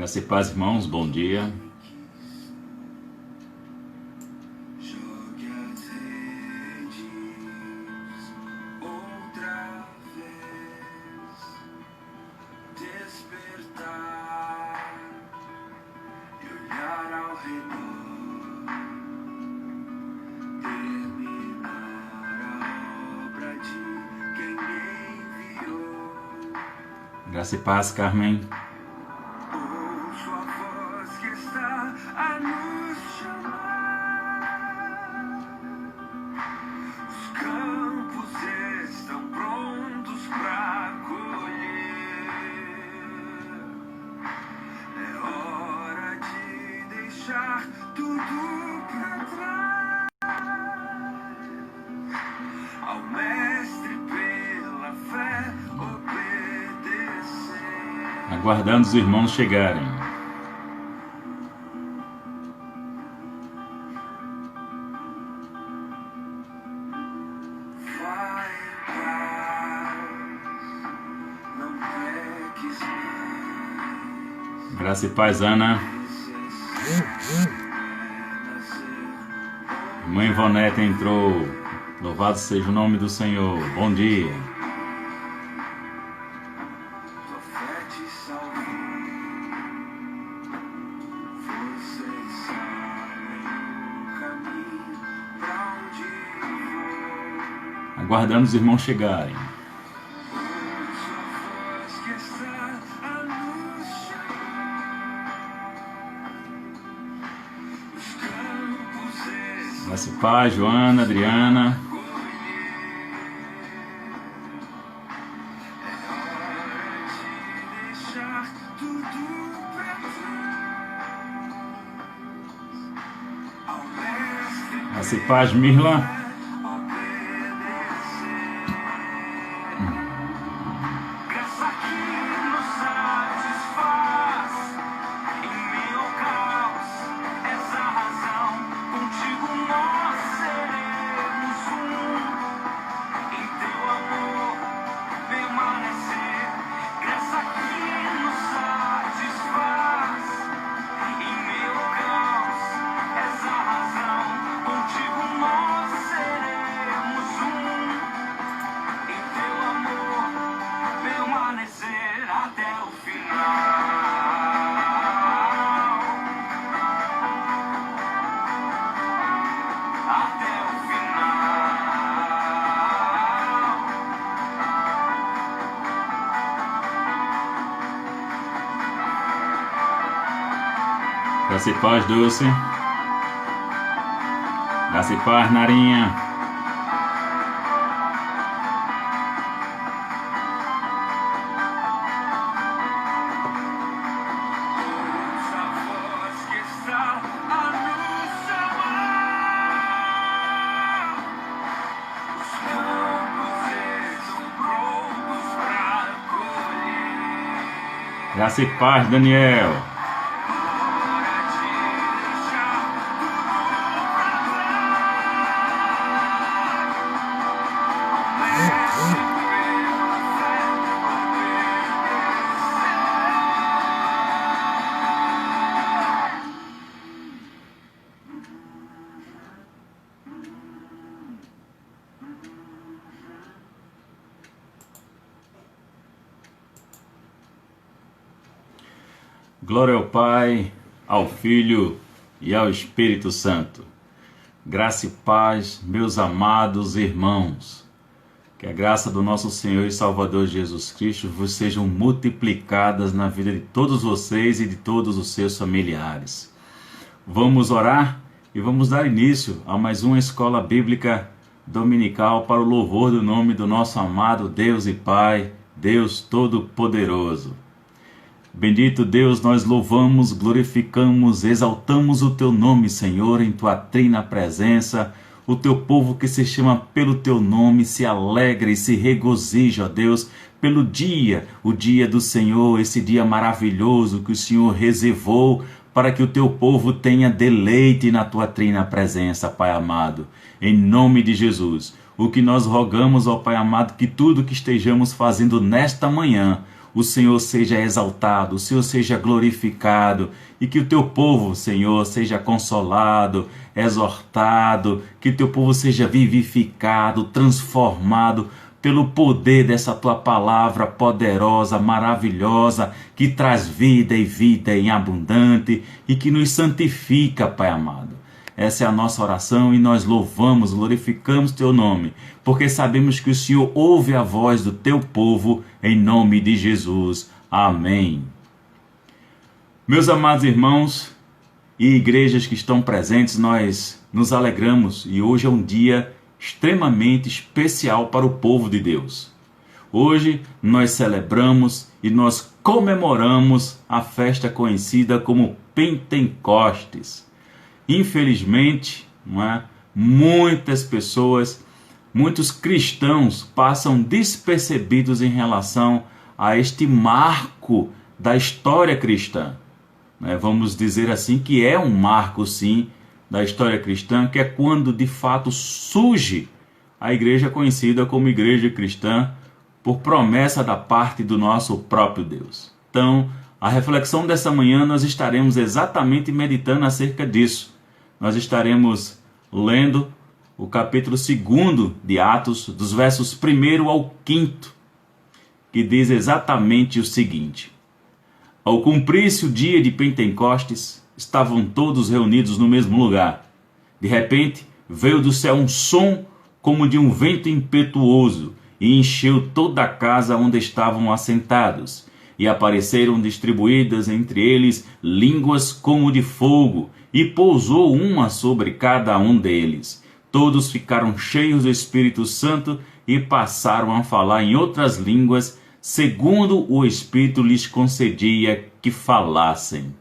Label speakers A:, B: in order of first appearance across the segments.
A: Graça e paz, irmãos, bom dia. Graça e paz, Carmen. Aguardando os irmãos chegarem. Graça e paz, Ana. Mãe Ivonete entrou. Louvado seja o nome do Senhor. Bom dia. Aguardando os irmãos chegarem. Graça e paz, Joana, Adriana. Graça e paz, Mirla. Graça e paz, Dulce. Graça e paz, Narinha. Graça e paz, Daniel. Glória ao Pai, ao Filho e ao Espírito Santo. Graça e paz, meus amados irmãos. Que a graça do nosso Senhor e Salvador Jesus Cristo vos sejam multiplicadas na vida de todos vocês e de todos os seus familiares. Vamos orar e vamos dar início a mais uma escola bíblica dominical para o louvor do nome do nosso amado Deus e Pai, Deus Todo-Poderoso. Bendito Deus, nós louvamos, glorificamos, exaltamos o Teu nome, Senhor, em Tua trina presença. O Teu povo que se chama pelo Teu nome se alegra e se regozija, ó Deus, pelo dia, o dia do Senhor, esse dia maravilhoso que o Senhor reservou para que o Teu povo tenha deleite na Tua trina presença, Pai amado. Em nome de Jesus, o que nós rogamos, ó Pai amado, que tudo que estejamos fazendo nesta manhã, o Senhor seja exaltado, o Senhor seja glorificado e que o teu povo, Senhor, seja consolado, exortado, que o teu povo seja vivificado, transformado pelo poder dessa tua palavra poderosa, maravilhosa, que traz vida e vida em abundante e que nos santifica, Pai amado. Essa é a nossa oração e nós louvamos, glorificamos teu nome, porque sabemos que o Senhor ouve a voz do teu povo, em nome de Jesus. Amém. Meus amados irmãos e igrejas que estão presentes, nós nos alegramos e hoje é um dia extremamente especial para o povo de Deus. Hoje nós celebramos e nós comemoramos a festa conhecida como Pentecostes. Infelizmente, muitas pessoas, muitos cristãos passam despercebidos em relação a este marco da história cristã. Vamos dizer assim que é um marco, sim, da história cristã, que é quando de fato surge a igreja conhecida como igreja cristã por promessa da parte do nosso próprio Deus. Então, a reflexão dessa manhã nós estaremos exatamente meditando acerca disso. Nós estaremos lendo o capítulo 2 de Atos, dos versos 1 ao 5, que diz exatamente o seguinte: Ao cumprir-se o dia de Pentecostes, estavam todos reunidos no mesmo lugar. De repente, veio do céu um som como de um vento impetuoso e encheu toda a casa onde estavam assentados. E apareceram distribuídas entre eles línguas como de fogo, e pousou uma sobre cada um deles. Todos ficaram cheios do Espírito Santo e passaram a falar em outras línguas, segundo o Espírito lhes concedia que falassem.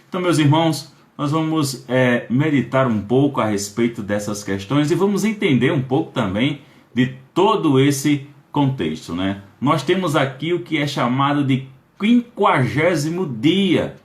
A: Então, meus irmãos, nós vamos meditar um pouco a respeito dessas questões e vamos entender um pouco também de todo esse contexto, né? Nós temos aqui o que é chamado de 50º dia,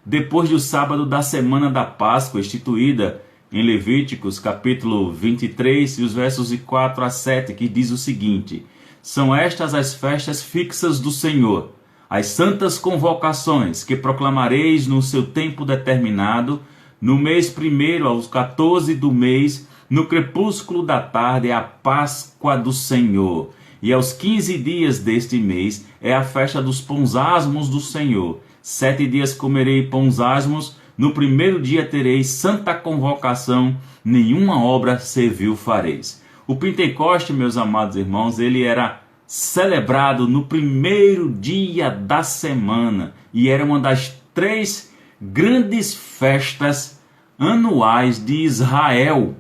A: depois do sábado da semana da Páscoa, instituída em Levíticos, capítulo 23, e os versos de 4 a 7, que diz o seguinte: São estas as festas fixas do Senhor, as santas convocações que proclamareis no seu tempo determinado, no mês 1º aos 14 do mês, no crepúsculo da tarde é a Páscoa do Senhor. E aos 15 dias deste mês é a festa dos pães asmos do Senhor. 7 dias comerei pães asmos, no 1º dia tereis santa convocação, nenhuma obra servil fareis. O Pentecoste, meus amados irmãos, ele era celebrado no 1º dia da semana e era uma das 3 grandes festas anuais de Israel.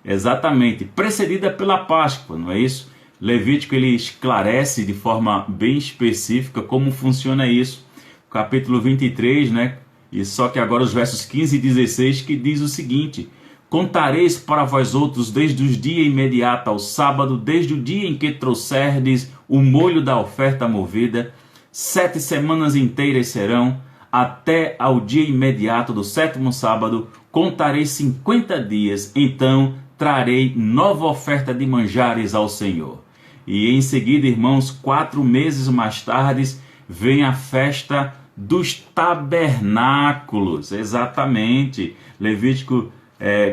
A: Exatamente, precedida pela Páscoa, não é isso? Levítico ele esclarece de forma bem específica como funciona isso. Capítulo 23, né? E só que agora os versos 15 e 16 que diz o seguinte: Contareis para vós outros desde os dias imediatos ao sábado, desde o dia em que trouxerdes o molho da oferta movida, 7 semanas inteiras serão, até ao dia imediato do 7º sábado, contarei 50 dias, então trarei nova oferta de manjares ao Senhor. E em seguida, irmãos, 4 meses mais tarde, vem a festa dos tabernáculos, exatamente, Levítico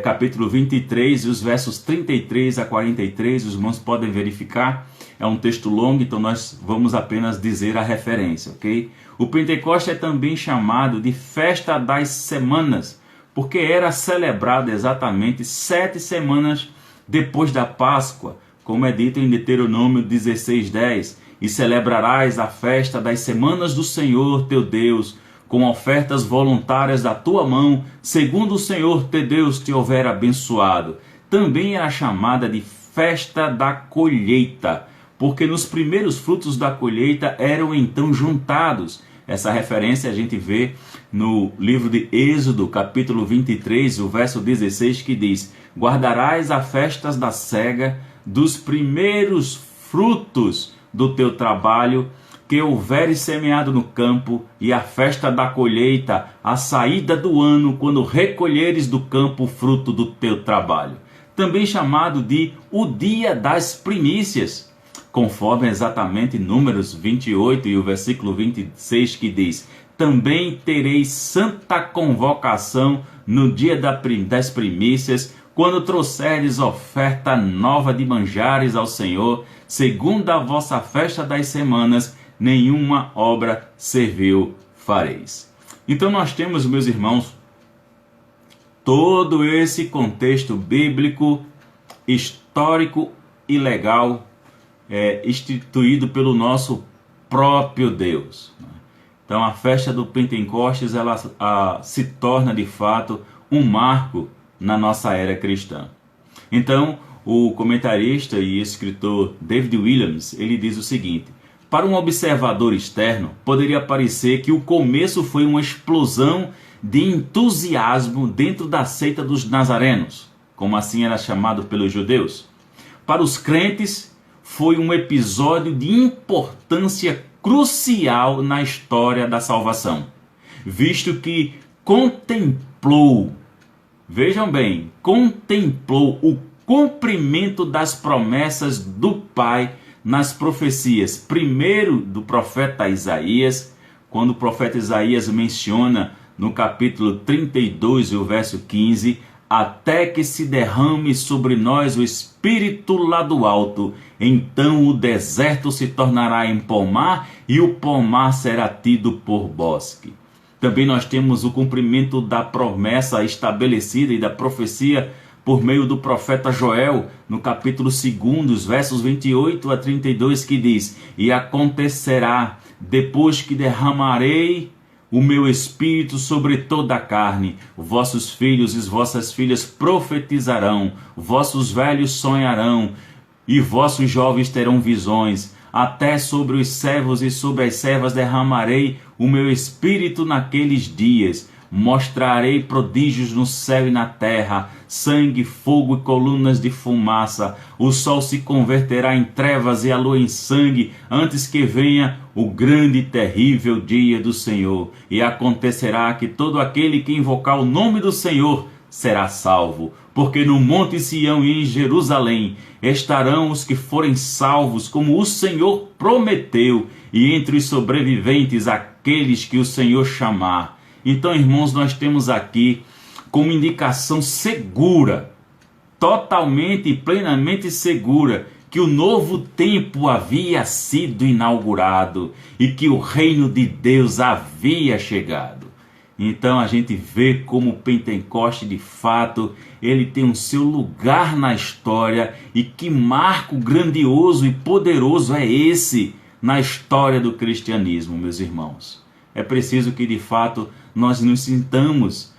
A: capítulo 23, e os versos 33 a 43, os irmãos podem verificar, é um texto longo, então nós vamos apenas dizer a referência, ok? O Pentecoste é também chamado de Festa das Semanas, porque era celebrado exatamente 7 semanas depois da Páscoa, como é dito em Deuteronômio 16:10, e celebrarás a festa das semanas do Senhor teu Deus, com ofertas voluntárias da tua mão, segundo o Senhor teu Deus te houver abençoado. Também era chamada de festa da colheita, porque nos primeiros frutos da colheita eram então juntados. Essa referência a gente vê no livro de Êxodo, capítulo 23, o verso 16, que diz: Guardarás as festas da cega, dos primeiros frutos do teu trabalho, que houveres semeado no campo, e a festa da colheita, a saída do ano, quando recolheres do campo o fruto do teu trabalho. Também chamado de o dia das primícias, conforme exatamente Números 28 e o versículo 26 que diz: também tereis santa convocação no dia das primícias, quando trouxerdes oferta nova de manjares ao Senhor, segundo a vossa festa das semanas, nenhuma obra servil fareis. Então nós temos, meus irmãos, todo esse contexto bíblico, histórico e legal instituído pelo nosso próprio Deus. Então a festa do Pentecostes ela se torna de fato um marco na nossa era cristã. Então o comentarista e escritor David Williams ele diz o seguinte: para um observador externo poderia parecer que o começo foi uma explosão de entusiasmo dentro da seita dos nazarenos, como assim era chamado pelos judeus. Para os crentes foi um episódio de importância crucial na história da salvação, visto que contemplou, vejam bem, contemplou o cumprimento das promessas do Pai nas profecias, primeiro do profeta Isaías, quando o profeta Isaías menciona no capítulo 32 e o verso 15, até que se derrame sobre nós o Espírito lá do alto, então o deserto se tornará em pomar e o pomar será tido por bosque. Também nós temos o cumprimento da promessa estabelecida e da profecia por meio do profeta Joel, no capítulo 2, versos 28 a 32, que diz: e acontecerá, depois que derramarei o meu espírito sobre toda a carne, vossos filhos e vossas filhas profetizarão, vossos velhos sonharão, e vossos jovens terão visões. Até sobre os servos e sobre as servas derramarei o meu espírito naqueles dias. Mostrarei prodígios no céu e na terra, sangue, fogo e colunas de fumaça. O sol se converterá em trevas e a lua em sangue, antes que venha o grande e terrível dia do Senhor. E acontecerá que todo aquele que invocar o nome do Senhor será salvo. Porque no monte Sião e em Jerusalém estarão os que forem salvos, como o Senhor prometeu, e entre os sobreviventes aqueles que o Senhor chamar. Então, irmãos, nós temos aqui como indicação segura, totalmente e plenamente segura, que o novo tempo havia sido inaugurado e que o reino de Deus havia chegado. Então a gente vê como o Pentecoste de fato, ele tem o seu lugar na história, e que marco grandioso e poderoso é esse na história do cristianismo, meus irmãos. É preciso que de fato nós nos sintamos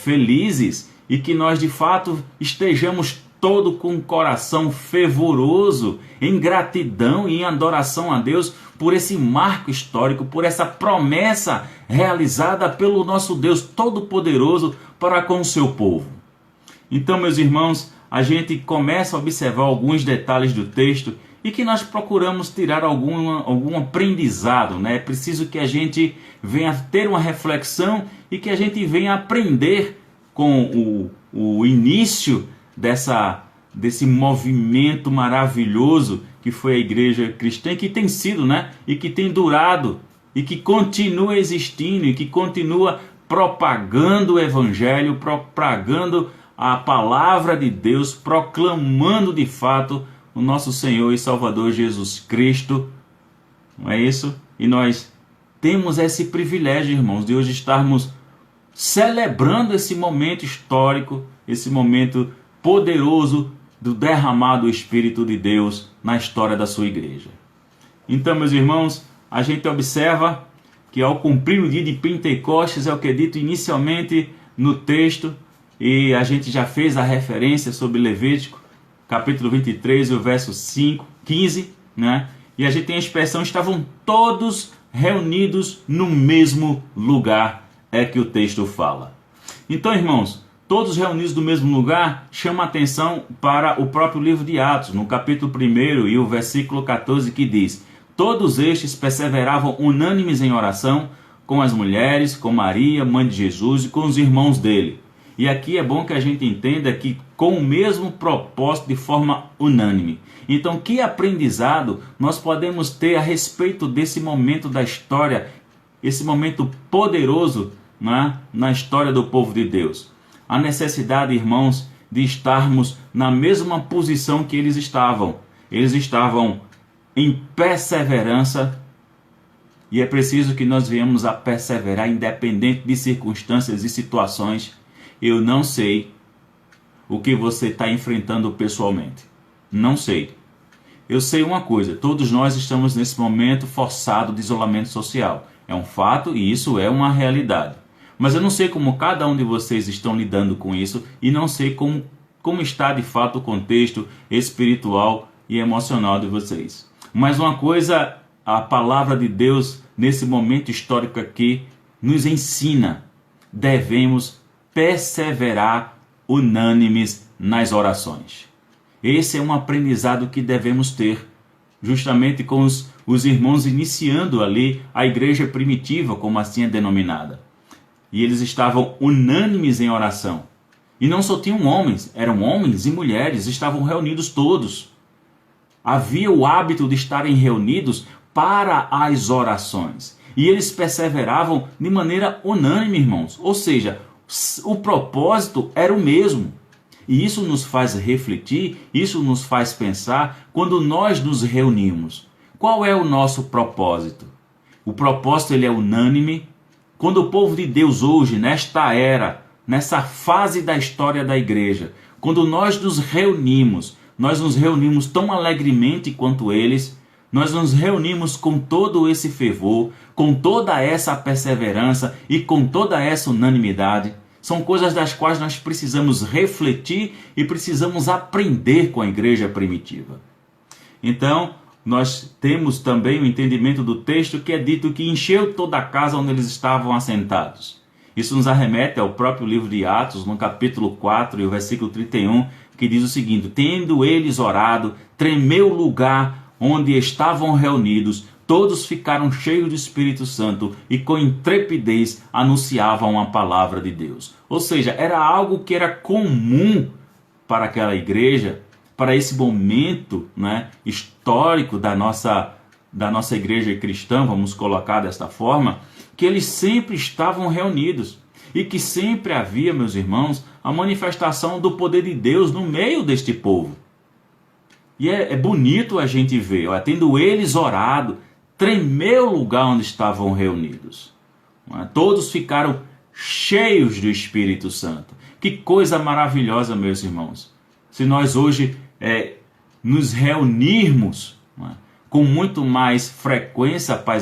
A: felizes e que nós de fato estejamos todo com o coração fervoroso em gratidão e em adoração a Deus por esse marco histórico, por essa promessa realizada pelo nosso Deus Todo-Poderoso para com o seu povo. Então, meus irmãos, a gente começa a observar alguns detalhes do texto e que nós procuramos tirar algum aprendizado, né? É preciso que a gente venha ter uma reflexão e que a gente venha aprender com o início desse movimento maravilhoso que foi a igreja cristã, que tem sido, né? E que tem durado, e que continua existindo, e que continua propagando o evangelho, propagando a palavra de Deus, proclamando de fato o nosso Senhor e Salvador Jesus Cristo, não é isso? E nós temos esse privilégio, irmãos, de hoje estarmos celebrando esse momento histórico, esse momento poderoso do derramado Espírito de Deus na história da sua igreja. Então, meus irmãos, a gente observa que ao cumprir o dia de Pentecostes, é o que é dito inicialmente no texto, e a gente já fez a referência sobre Levítico, capítulo 23, o verso 15, né? E a gente tem a expressão, estavam todos reunidos no mesmo lugar, é que o texto fala. Então, irmãos, todos reunidos no mesmo lugar chama a atenção para o próprio livro de Atos, no capítulo 1 e o versículo 14, que diz: todos estes perseveravam unânimes em oração, com as mulheres, com Maria, mãe de Jesus, e com os irmãos dele. E aqui é bom que a gente entenda que com o mesmo propósito, de forma unânime. Então, que aprendizado nós podemos ter a respeito desse momento da história, esse momento poderoso, né, na história do povo de Deus? A necessidade, irmãos, de estarmos na mesma posição que eles estavam. Eles estavam em perseverança, e é preciso que nós venhamos a perseverar independente de circunstâncias e situações. Eu não sei o que você está enfrentando pessoalmente. Não sei. Eu sei uma coisa, todos nós estamos nesse momento forçado de isolamento social. É um fato e isso é uma realidade. Mas eu não sei como cada um de vocês estão lidando com isso e não sei como está de fato o contexto espiritual e emocional de vocês. Mas uma coisa, a palavra de Deus nesse momento histórico aqui nos ensina: devemos perseverar unânimes nas orações. Esse é um aprendizado que devemos ter, justamente com os irmãos iniciando ali a igreja primitiva, como assim é denominada. E eles estavam unânimes em oração. E não só tinham homens, eram homens e mulheres, estavam reunidos todos. Havia o hábito de estarem reunidos para as orações. E eles perseveravam de maneira unânime, irmãos. Ou seja, o propósito era o mesmo. E isso nos faz refletir, isso nos faz pensar quando nós nos reunimos. Qual é o nosso propósito? O propósito ele é unânime. Quando o povo de Deus hoje, nesta era, nessa fase da história da igreja, quando nós nos reunimos tão alegremente quanto eles, nós nos reunimos com todo esse fervor, com toda essa perseverança e com toda essa unanimidade. São coisas das quais nós precisamos refletir e precisamos aprender com a igreja primitiva. Então, nós temos também o entendimento do texto que é dito que encheu toda a casa onde eles estavam assentados. Isso nos arremete ao próprio livro de Atos, no capítulo 4 e o versículo 31, que diz o seguinte: tendo eles orado, tremeu o lugar onde estavam reunidos, todos ficaram cheios do Espírito Santo e com intrepidez anunciavam a palavra de Deus. Ou seja, era algo que era comum para aquela igreja, para esse momento, né, histórico da nossa igreja cristã, vamos colocar desta forma, que eles sempre estavam reunidos e que sempre havia, meus irmãos, a manifestação do poder de Deus no meio deste povo. E é bonito a gente ver, ó, tendo eles orado, tremeu o lugar onde estavam reunidos. Todos ficaram cheios do Espírito Santo. Que coisa maravilhosa, meus irmãos. Se nós hoje nos reunirmos com muito mais frequência para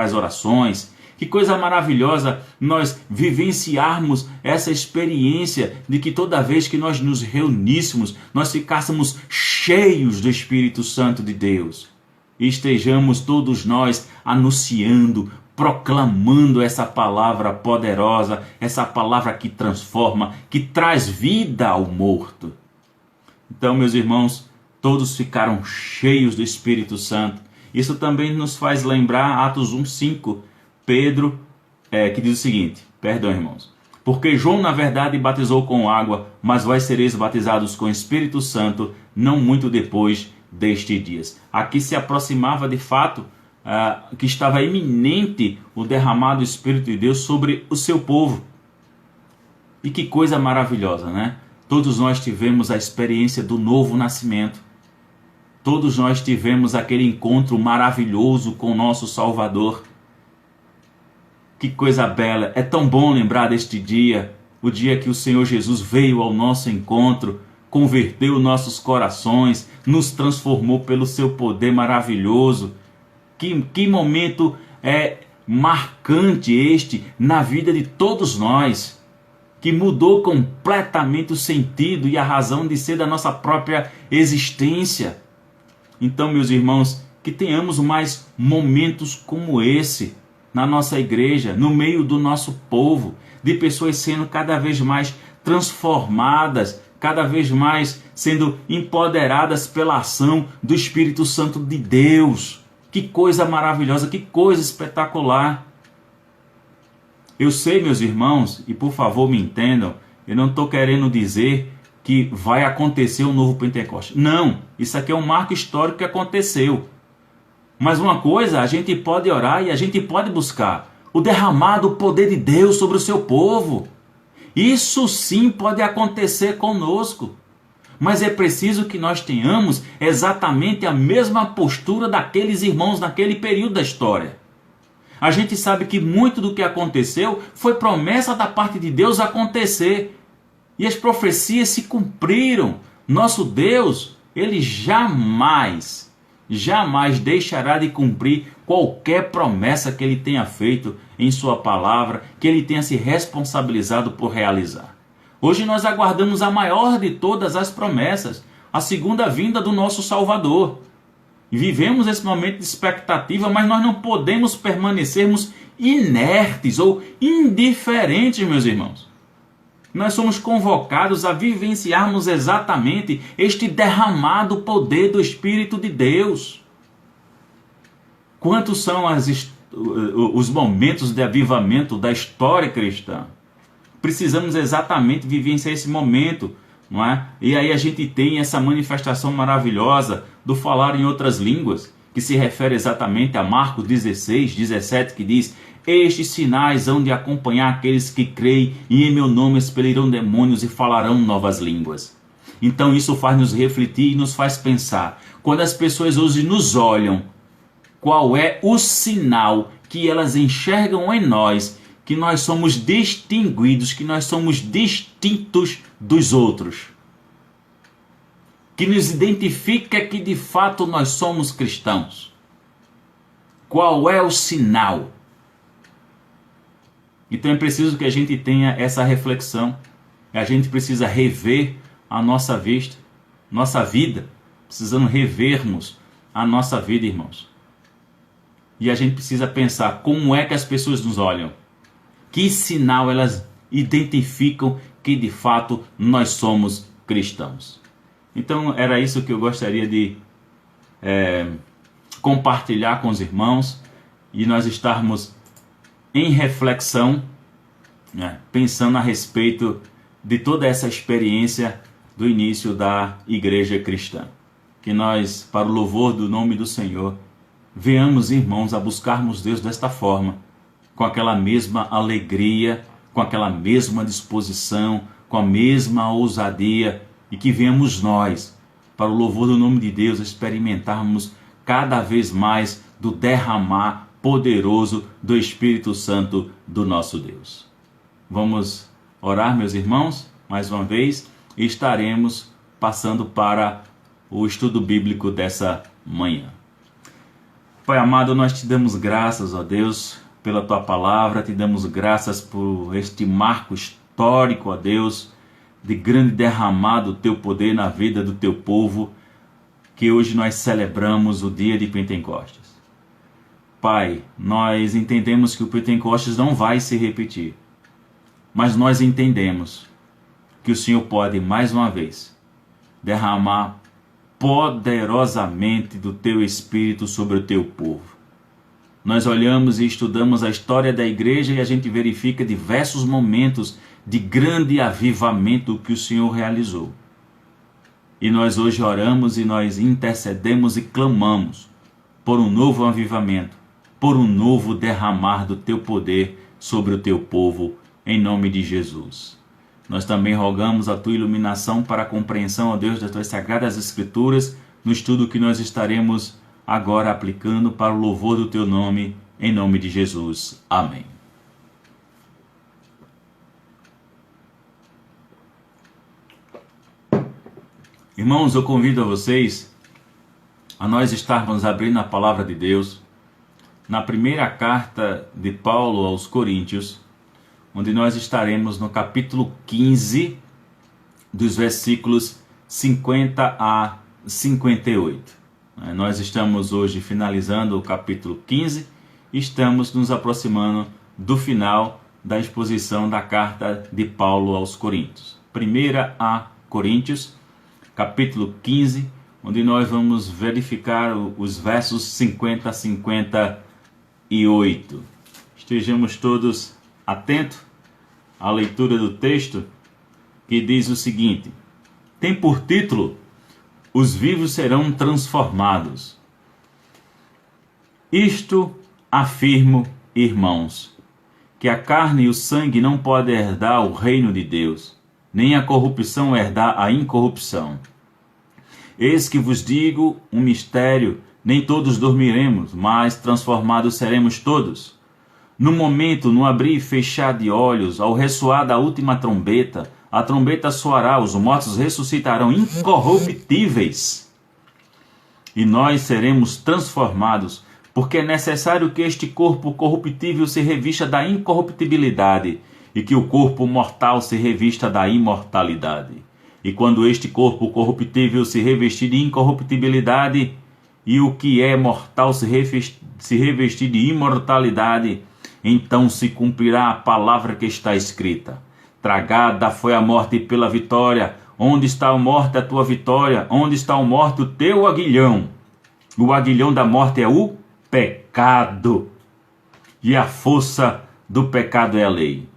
A: as orações, que coisa maravilhosa nós vivenciarmos essa experiência de que toda vez que nós nos reuníssemos, nós ficássemos cheios do Espírito Santo de Deus. E estejamos todos nós anunciando, proclamando essa palavra poderosa, essa palavra que transforma, que traz vida ao morto. Então, meus irmãos, todos ficaram cheios do Espírito Santo. Isso também nos faz lembrar Atos 1:5, Pedro, que diz o seguinte, perdão, irmãos, porque João na verdade batizou com água, mas vós sereis batizados com o Espírito Santo não muito depois destes dias. Aqui se aproximava de fato que estava iminente o derramado do Espírito de Deus sobre o seu povo. E que coisa maravilhosa, né? Todos nós tivemos a experiência do novo nascimento. Todos nós tivemos aquele encontro maravilhoso com o nosso Salvador. Que coisa bela! É tão bom lembrar deste dia, o dia que o Senhor Jesus veio ao nosso encontro, converteu nossos corações, nos transformou pelo seu poder maravilhoso. Que momento marcante este na vida de todos nós, que mudou completamente o sentido e a razão de ser da nossa própria existência. Então, meus irmãos, que tenhamos mais momentos como esse na nossa igreja, no meio do nosso povo, de pessoas sendo cada vez mais transformadas, cada vez mais sendo empoderadas pela ação do Espírito Santo de Deus. Que coisa maravilhosa, que coisa espetacular. Eu sei, meus irmãos, e por favor me entendam, Eu não estou querendo dizer que vai acontecer um novo Pentecostes. Não, isso aqui é um marco histórico que aconteceu. Mas uma coisa, a gente pode orar e a gente pode buscar o derramar do poder de Deus sobre o seu povo. Isso sim pode acontecer conosco. Mas é preciso que nós tenhamos exatamente a mesma postura daqueles irmãos naquele período da história. A gente sabe que muito do que aconteceu foi promessa da parte de Deus acontecer. E as profecias se cumpriram. Nosso Deus, Ele jamais deixará de cumprir qualquer promessa que Ele tenha feito em sua palavra, que Ele tenha se responsabilizado por realizar. Hoje nós aguardamos a maior de todas as promessas, a segunda vinda do nosso Salvador. E vivemos esse momento de expectativa, mas nós não podemos permanecermos inertes ou indiferentes, meus irmãos. Nós somos convocados a vivenciarmos exatamente este derramado poder do Espírito de Deus. Quantos são os momentos de avivamento da história cristã? Precisamos exatamente vivenciar esse momento, não é? E aí a gente tem essa manifestação maravilhosa do falar em outras línguas, que se refere exatamente a Marcos 16, 17, que diz: estes sinais hão de acompanhar aqueles que creem, e em meu nome expelirão demônios e falarão novas línguas. Então isso faz nos refletir e nos faz pensar. Quando as pessoas hoje nos olham, qual é o sinal que elas enxergam em nós, que nós somos distinguidos, que nós somos distintos dos outros? Que nos identifica que de fato nós somos cristãos? Qual é o sinal? Então é preciso que a gente tenha essa reflexão. A gente precisa rever a nossa vida. Precisamos revermos a nossa vida, irmãos. E a gente precisa pensar como é que as pessoas nos olham. Que sinal elas identificam que de fato nós somos cristãos. Então era isso que eu gostaria de compartilhar com os irmãos. E nós estarmos em reflexão, pensando a respeito de toda essa experiência do início da igreja cristã. Que nós, para o louvor do nome do Senhor, venhamos, irmãos, a buscarmos Deus desta forma, com aquela mesma alegria, com aquela mesma disposição, com a mesma ousadia, e que venhamos nós, para o louvor do nome de Deus, experimentarmos cada vez mais do derramar poderoso do Espírito Santo do nosso Deus. Vamos orar, meus irmãos, mais uma vez, e estaremos passando para o estudo bíblico dessa manhã. Pai amado, nós te damos graças, ó Deus, pela tua palavra, te damos graças por este marco histórico, ó Deus, de grande derramado do teu poder na vida do teu povo, que hoje nós celebramos o dia de Pentecostes. Pai, nós entendemos que o Pentecostes não vai se repetir, mas nós entendemos que o Senhor pode, mais uma vez, derramar poderosamente do teu Espírito sobre o teu povo. Nós olhamos e estudamos a história da igreja e a gente verifica diversos momentos de grande avivamento que o Senhor realizou. E nós hoje oramos e nós intercedemos e clamamos por um novo avivamento, por um novo derramar do teu poder sobre o teu povo, em nome de Jesus. Nós também rogamos a tua iluminação para a compreensão, ó Deus, das tuas sagradas escrituras, no estudo que nós estaremos agora aplicando para o louvor do teu nome, em nome de Jesus. Amém. Irmãos, eu convido a vocês a nós estarmos abrindo a palavra de Deus na primeira carta de Paulo aos Coríntios, onde nós estaremos no capítulo 15, dos versículos 50 a 58. Nós estamos hoje finalizando o capítulo 15 e estamos nos aproximando do final da exposição da carta de Paulo aos Coríntios. 1 a Coríntios, capítulo 15, onde nós vamos verificar os versos 50 a 58. Estejamos todos atentos à leitura do texto que diz o seguinte: tem por título: Os vivos serão transformados. Isto afirmo, irmãos, que a carne e o sangue não podem herdar o reino de Deus, nem a corrupção herdar a incorrupção. Eis que vos digo um mistério: nem todos dormiremos, mas transformados seremos todos. No momento, no abrir e fechar de olhos, ao ressoar da última trombeta, a trombeta soará, os mortos ressuscitarão incorruptíveis, e nós seremos transformados, porque é necessário que este corpo corruptível se revista da incorruptibilidade, e que o corpo mortal se revista da imortalidade. E quando este corpo corruptível se revestir de incorruptibilidade, e o que é mortal se revestir de imortalidade, então se cumprirá a palavra que está escrita: tragada foi a morte pela vitória. Onde está a morte, a tua vitória? Onde está a morte, o teu aguilhão? O aguilhão da morte é o pecado, e a força do pecado é a lei.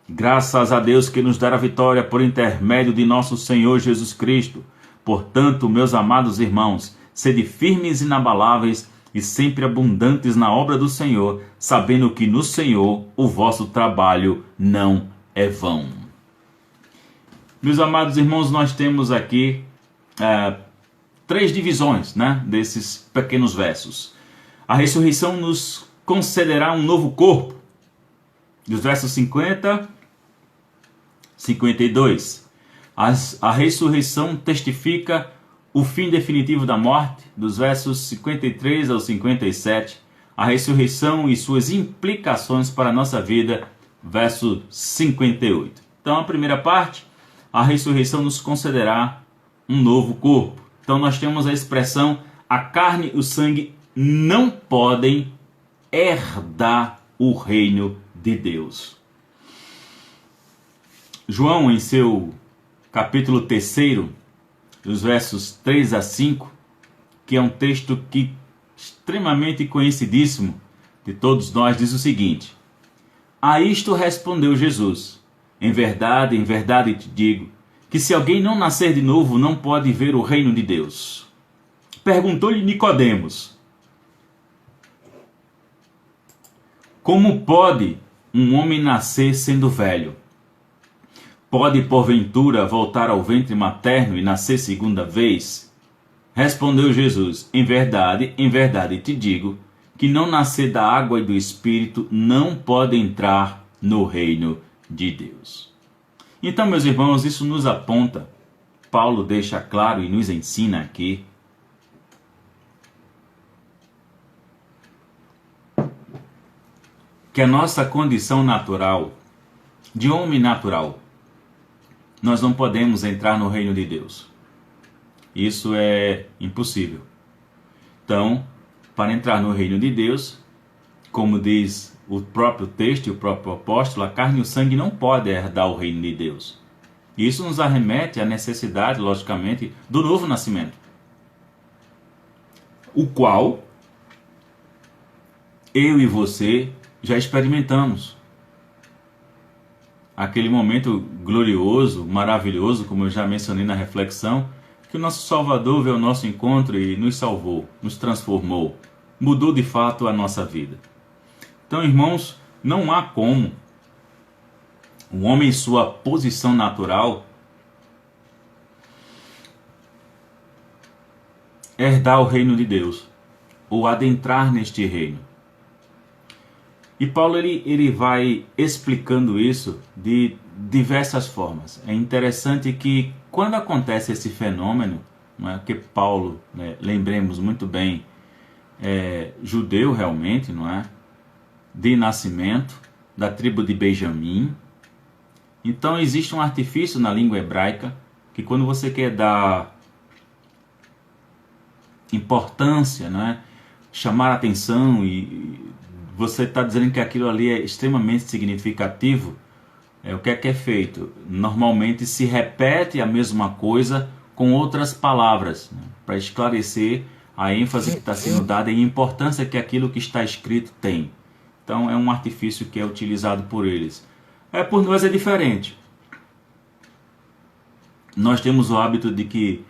A: Graças a Deus que nos dará a vitória por intermédio de nosso Senhor Jesus Cristo. Portanto, meus amados irmãos, sede firmes e inabaláveis e sempre abundantes na obra do Senhor, sabendo que no Senhor o vosso trabalho não é vão. Meus amados irmãos, nós temos aqui 3 divisões, desses pequenos versos. A ressurreição nos concederá um novo corpo. Dos versos 50, 52. A ressurreição testifica o fim definitivo da morte, dos versos 53 ao 57, a ressurreição e suas implicações para a nossa vida, verso 58. Então, a primeira parte, a ressurreição nos concederá um novo corpo. Então, nós temos a expressão: a carne e o sangue não podem herdar o reino de Deus. João, em seu capítulo 3, dos versos 3 a 5, que é um texto extremamente conhecidíssimo de todos nós, diz o seguinte: a isto respondeu Jesus: em verdade te digo, que se alguém não nascer de novo, não pode ver o reino de Deus. Perguntou-lhe Nicodemos: como pode um homem nascer sendo velho? Pode, porventura, voltar ao ventre materno e nascer segunda vez? Respondeu Jesus: em verdade te digo, que não nascer da água e do Espírito não pode entrar no reino de Deus. Então, meus irmãos, isso nos aponta, Paulo deixa claro e nos ensina aqui, que a nossa condição natural, de homem natural, nós não podemos entrar no reino de Deus. Isso é impossível. Então, para entrar no reino de Deus, como diz o próprio texto e o próprio apóstolo, a carne e o sangue não podem herdar o reino de Deus. Isso nos arremete à necessidade, logicamente, do novo nascimento, o qual eu e você já experimentamos. Aquele momento glorioso, maravilhoso, como eu já mencionei na reflexão, que o nosso Salvador veio ao nosso encontro e nos salvou, nos transformou, mudou de fato a nossa vida. Então, irmãos, não há como o homem em sua posição natural herdar o reino de Deus ou adentrar neste reino. E Paulo ele vai explicando isso de diversas formas. É interessante que quando acontece esse fenômeno, não é, que Paulo, lembremos muito bem, judeu realmente, não é, de nascimento, da tribo de Benjamim. Então existe um artifício na língua hebraica que quando você quer dar importância, não é, chamar atenção e você está dizendo que aquilo ali é extremamente significativo, o que é feito? Normalmente se repete a mesma coisa com outras palavras, né, para esclarecer a ênfase que está sendo dada e a importância que aquilo que está escrito tem. Então é um artifício que é utilizado por eles. Por nós é diferente. nós temos o hábito de que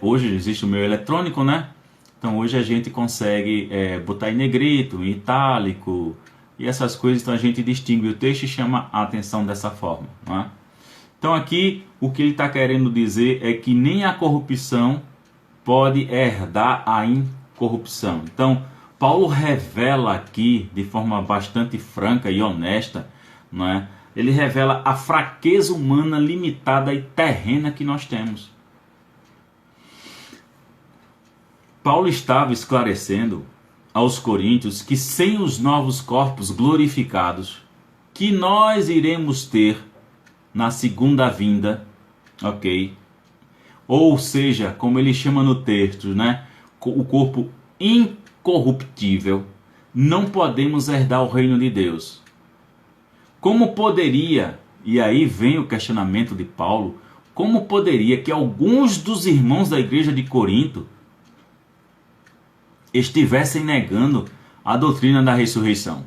A: hoje existe o meio eletrônico, né? Então hoje a gente consegue botar em negrito, em itálico e essas coisas, então a gente distingue o texto e chama a atenção dessa forma, não é? Então aqui o que ele está querendo dizer é que nem a corrupção pode herdar a incorrupção. Então Paulo revela aqui de forma bastante franca e honesta, não é? Ele revela a fraqueza humana limitada e terrena que nós temos. Paulo estava esclarecendo aos coríntios que sem os novos corpos glorificados que nós iremos ter na segunda vinda, ok? Ou seja, como ele chama no texto, né? O corpo incorruptível, não podemos herdar o reino de Deus. Como poderia, e aí vem o questionamento de Paulo, como poderia que alguns dos irmãos da igreja de Corinto estivessem negando a doutrina da ressurreição?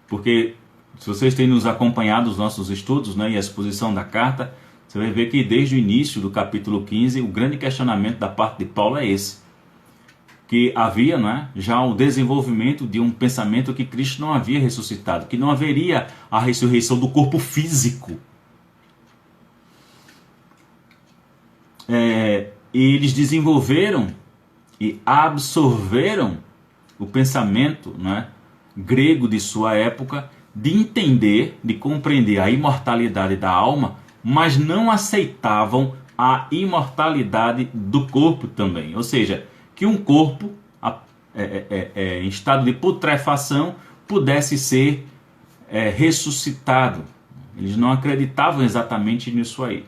A: Porque se vocês têm nos acompanhado os nossos estudos, né, e a exposição da carta, você vai ver que desde o início do capítulo 15, o grande questionamento da parte de Paulo é esse. Que havia, né, já o desenvolvimento de um pensamento que Cristo não havia ressuscitado, que não haveria a ressurreição do corpo físico. E eles desenvolveram e absorveram o pensamento, né, grego de sua época, de entender, de compreender a imortalidade da alma, mas não aceitavam a imortalidade do corpo também. Ou seja, que um corpo em estado de putrefação pudesse ser ressuscitado. Eles não acreditavam exatamente nisso aí.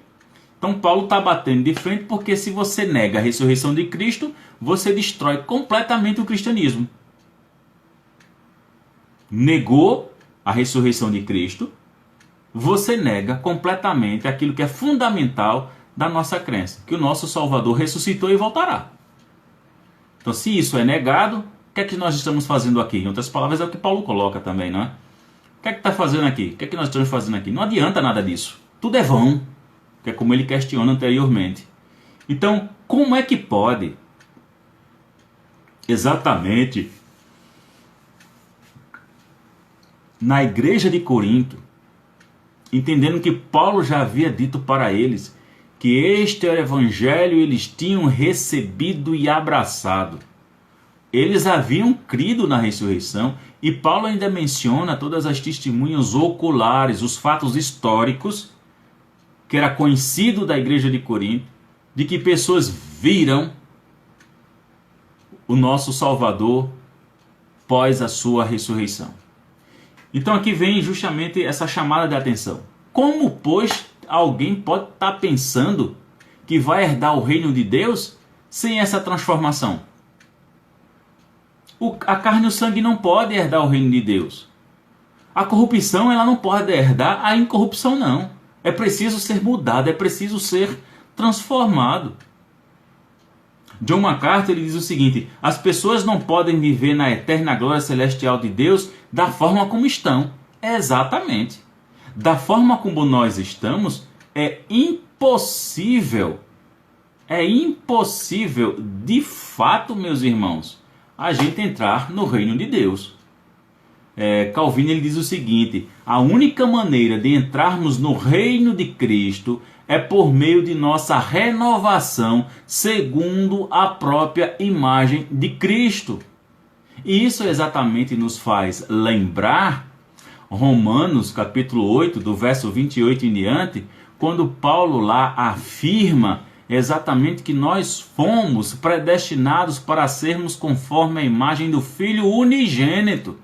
A: Então Paulo está batendo de frente porque se você nega a ressurreição de Cristo, você destrói completamente o cristianismo. Negou a ressurreição de Cristo, você nega completamente aquilo que é fundamental da nossa crença, que o nosso Salvador ressuscitou e voltará. Então, se isso é negado, o que é que nós estamos fazendo aqui? Em outras palavras, é o que Paulo coloca também, não é? O que é que está fazendo aqui? O que é que nós estamos fazendo aqui? Não adianta nada disso. Tudo é vão, que é como ele questiona anteriormente. Então, como é que pode exatamente na igreja de Corinto, entendendo que Paulo já havia dito para eles que este era o evangelho eles tinham recebido e abraçado. Eles haviam crido na ressurreição e Paulo ainda menciona todas as testemunhas oculares, os fatos históricos que era conhecido da igreja de Corinto, de que pessoas viram o nosso Salvador pós a sua ressurreição. Então aqui vem justamente essa chamada de atenção. Como, pois, alguém pode estar pensando que vai herdar o reino de Deus sem essa transformação? A carne e o sangue não podem herdar o reino de Deus. A corrupção ela não pode herdar a incorrupção, não. É preciso ser mudado, é preciso ser transformado. John MacArthur ele diz o seguinte: as pessoas não podem viver na eterna glória celestial de Deus da forma como estão. Exatamente. Da forma como nós estamos, é impossível, de fato, meus irmãos, a gente entrar no reino de Deus. Calvino ele diz o seguinte: a única maneira de entrarmos no reino de Cristo é por meio de nossa renovação segundo a própria imagem de Cristo. E isso exatamente nos faz lembrar Romanos capítulo 8, do verso 28 em diante, quando Paulo lá afirma exatamente que nós fomos predestinados para sermos conforme a imagem do Filho unigênito.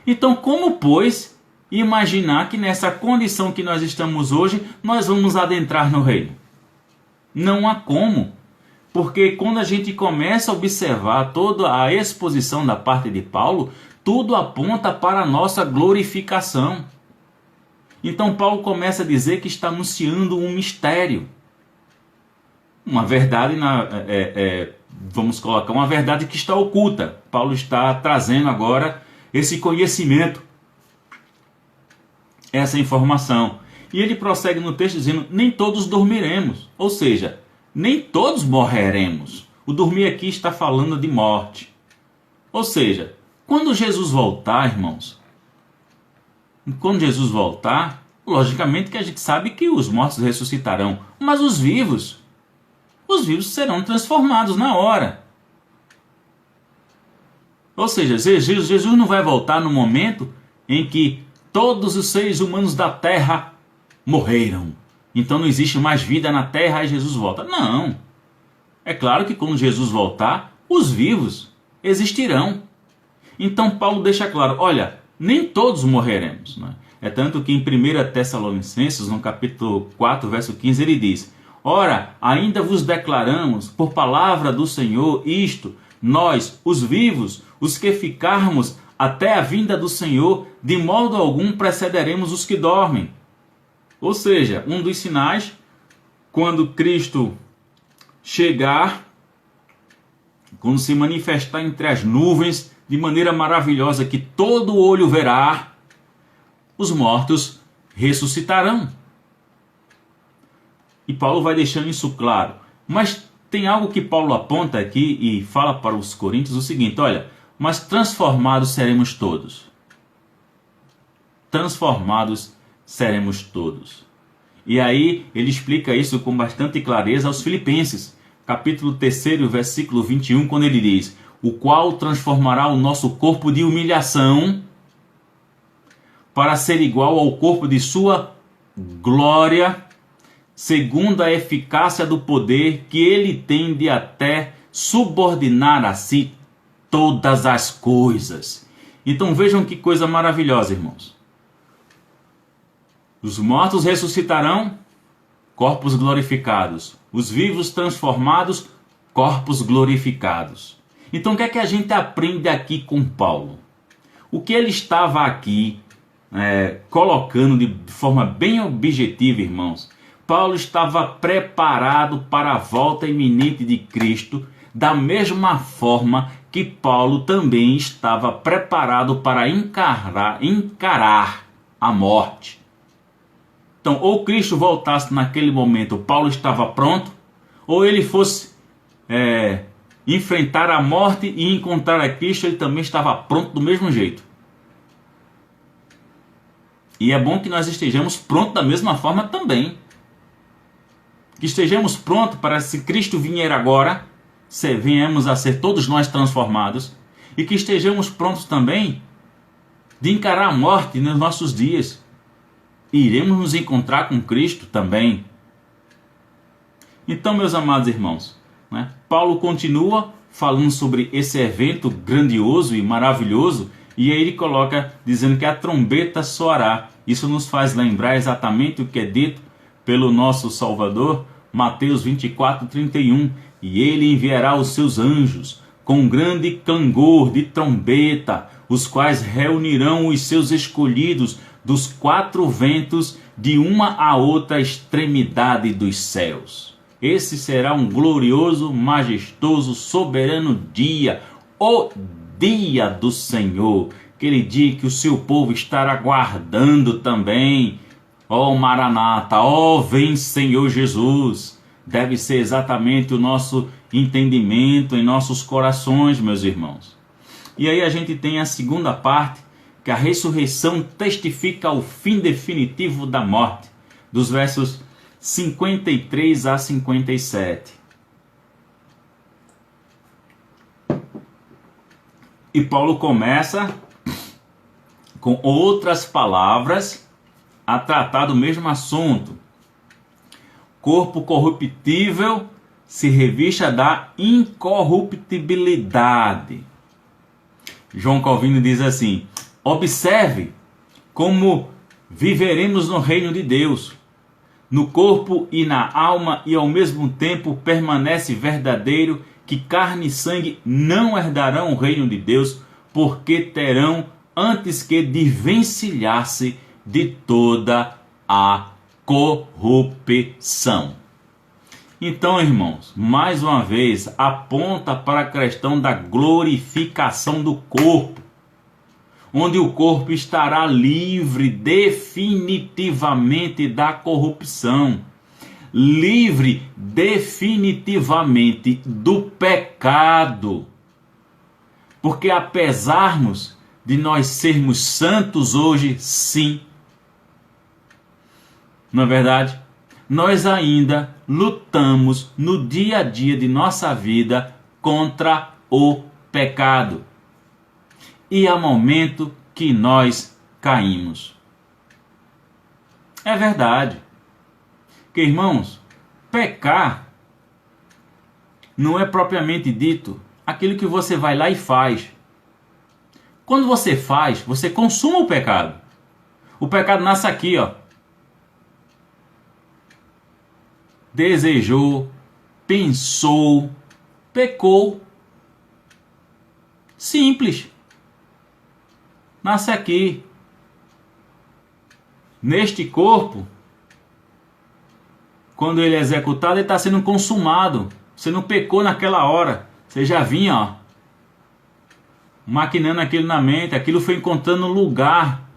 A: Então, como, pois, imaginar que nessa condição que nós estamos hoje, nós vamos adentrar no reino? Não há como. Porque quando a gente começa a observar toda a exposição da parte de Paulo, tudo aponta para a nossa glorificação. Então Paulo começa a dizer que está anunciando um mistério. Uma verdade, vamos colocar, uma verdade que está oculta. Paulo está trazendo agora esse conhecimento, essa informação. E ele prossegue no texto dizendo, nem todos dormiremos. Ou seja, nem todos morreremos. O dormir aqui está falando de morte. Ou seja, quando Jesus voltar, irmãos, quando Jesus voltar, logicamente que a gente sabe que os mortos ressuscitarão, mas os vivos serão transformados na hora. Ou seja, Jesus não vai voltar no momento em que todos os seres humanos da terra morreram. Então não existe mais vida na terra e Jesus volta. Não. É claro que quando Jesus voltar, os vivos existirão. Então Paulo deixa claro, olha, nem todos morreremos. Né? É tanto que em 1 Tessalonicenses, no capítulo 4, verso 15, ele diz, ora, ainda vos declaramos, por palavra do Senhor, isto, nós, os vivos, os que ficarmos até a vinda do Senhor, de modo algum precederemos os que dormem. Ou seja, um dos sinais, quando Cristo chegar, quando se manifestar entre as nuvens, de maneira maravilhosa que todo olho verá, os mortos ressuscitarão. E Paulo vai deixando isso claro. Mas tem algo que Paulo aponta aqui e fala para os coríntios o seguinte, olha, mas transformados seremos todos. Transformados seremos todos. E aí ele explica isso com bastante clareza aos Filipenses, capítulo 3, versículo 21, quando ele diz, o qual transformará o nosso corpo de humilhação para ser igual ao corpo de sua glória, segundo a eficácia do poder que ele tem de até subordinar a si todas as coisas. Então vejam que coisa maravilhosa, irmãos. Os mortos ressuscitarão, corpos glorificados. Os vivos transformados, corpos glorificados. Então o que é que a gente aprende aqui com Paulo? O que ele estava aqui colocando de forma bem objetiva, irmãos. Paulo estava preparado para a volta iminente de Cristo, da mesma forma que Paulo também estava preparado para encarar a morte. Então, ou Cristo voltasse naquele momento, Paulo estava pronto, ou ele fosse enfrentar a morte e encontrar a Cristo, ele também estava pronto do mesmo jeito. E é bom que nós estejamos prontos da mesma forma também. Que estejamos prontos para, se Cristo vier agora, venhamos a ser todos nós transformados. E que estejamos prontos também de encarar a morte nos nossos dias. E iremos nos encontrar com Cristo também. Então, meus amados irmãos, Paulo continua falando sobre esse evento grandioso e maravilhoso. E aí ele coloca dizendo que a trombeta soará. Isso nos faz lembrar exatamente o que é dito pelo nosso Salvador, Mateus 24:31. E ele enviará os seus anjos com grande clangor de trombeta, os quais reunirão os seus escolhidos dos quatro ventos, de uma a outra extremidade dos céus. Esse será um glorioso, majestoso, soberano dia, o dia do Senhor, aquele dia que o seu povo estará aguardando também. Ó Maranata, ó vem Senhor Jesus. Deve ser exatamente o nosso entendimento em nossos corações, meus irmãos. E aí a gente tem a segunda parte, que a ressurreição testifica o fim definitivo da morte, dos versos 53 a 57. E Paulo começa com outras palavras a tratar do mesmo assunto. Corpo corruptível se revista da incorruptibilidade. João Calvino diz assim: observe como viveremos no reino de Deus. No corpo e na alma, e ao mesmo tempo permanece verdadeiro que carne e sangue não herdarão o reino de Deus, porque terão antes que desvencilhar-se de toda a corrupção. Então, irmãos, mais uma vez, aponta para a questão da glorificação do corpo. onde o corpo estará livre definitivamente da corrupção, livre definitivamente do pecado. Porque apesarmos de nós sermos santos hoje, sim, não é verdade? Nós ainda lutamos no dia a dia de nossa vida contra o pecado. E há momento que nós caímos. É verdade. Que, irmãos, pecar não é propriamente dito aquilo que você vai lá e faz. Quando você faz, você consuma o pecado. O pecado nasce aqui, ó. Desejou, pensou, pecou. Simples. Nasce aqui. Neste corpo, quando ele é executado, ele está sendo consumado. Você não pecou naquela hora. Você já vinha, ó, maquinando aquilo na mente. Aquilo foi encontrando lugar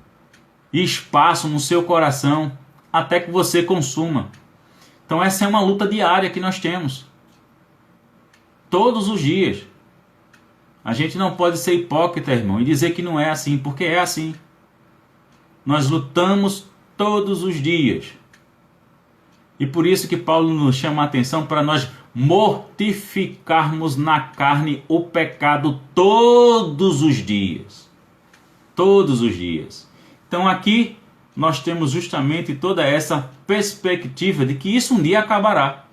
A: e espaço no seu coração até que você consuma. Então essa é uma luta diária que nós temos. Todos os dias. A gente não pode ser hipócrita, irmão, e dizer que não é assim, porque é assim. Nós lutamos todos os dias. E por isso que Paulo nos chama a atenção para nós mortificarmos na carne o pecado todos os dias. Todos os dias. Então aqui nós temos justamente toda essa perspectiva de que isso um dia acabará.